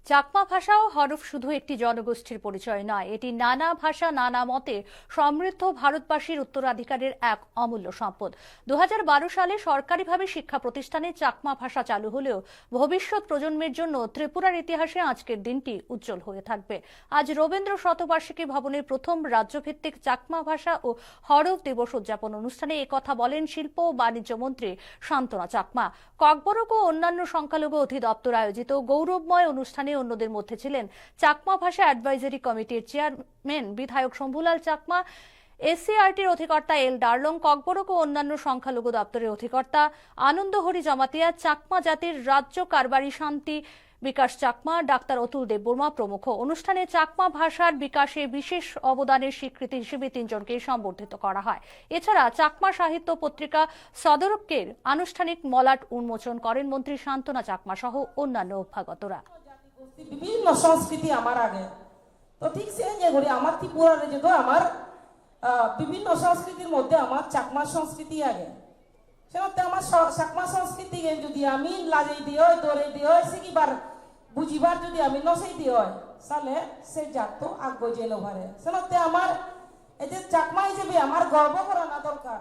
চাকমা ভাষা ও হরফ শুধু একটি জনগোষ্ঠীর পরিচয় নয়, এটি নানা ভাষা নানা মতে সমৃদ্ধ ভারতবাসীর উত্তরাধিকারের এক অমূল্য সম্পদ। 2012 সালে সরকারিভাবে শিক্ষা প্রতিষ্ঠানে চাকমা ভাষা চালু হলেও ভবিষ্যৎ প্রজন্মের জন্য ত্রিপুরার ইতিহাসে আজকের দিনটি উজ্জ্বল হয়ে থাকবে। আজ রবীন্দ্র শতবার্ষিকী ভবনের প্রথম রাজ্যভিত্তিক চাকমা ভাষা ও হরফ দিবস উদযাপন অনুষ্ঠানে একথা বলেন শিল্প ও বাণিজ্য মন্ত্রী শান্তনা চাকমা। ককবরক ও অন্যান্য সংখ্যালঘু অধিদপ্তর আয়োজিত গৌরবময় অনুষ্ঠানে অন্যদের মধ্যে ছিলেন চাকমা ভাষা অ্যাডভাইজারি কমিটির চেয়ারম্যান বিধায়ক শম্ভুলাল চাকমা, এসসিআরটির অধিকর্তা এল ডার্লং, ককবরক ও অন্যান্য সংখ্যালঘু দপ্তরের অধিকর্তা আনন্দহরি জমাতিয়া, চাকমা জাতির রাজ্য কারবারি শান্তি বিকাশ চাকমা, ডাক্তার অতুল দেববর্মা প্রমুখ। অনুষ্ঠানে চাকমা ভাষার বিকাশে বিশেষ অবদানের স্বীকৃতি হিসেবে তিনজনকে সম্বর্ধিত করা হয়। এছাড়া চাকমা সাহিত্য পত্রিকা সদরকের আনুষ্ঠানিক মলাট উন্মোচন করেন মন্ত্রী শান্তনা চাকমা সহ অন্যান্য অভ্যাগতরা। বিভিন্ন সংস্কৃতি আমার আগে তো ঠিক সে যেগুলি আমার ত্রিপুরার যেহেতু আমার বিভিন্ন সংস্কৃতির মধ্যে আমার চাকমা সংস্কৃতি আগে সেমতে আমার চাকমা সংস্কৃতি যদি আমি লাজাই দিও দৌড়ে দিও শিখিবার বুঝিবার যদি আমি নসাই দিও তাহলে সে জাত তো আগ্রহ যেন পারে সেমতে আমার এই যে চাকমা হিসেবে আমার গর্ব করা না দরকার।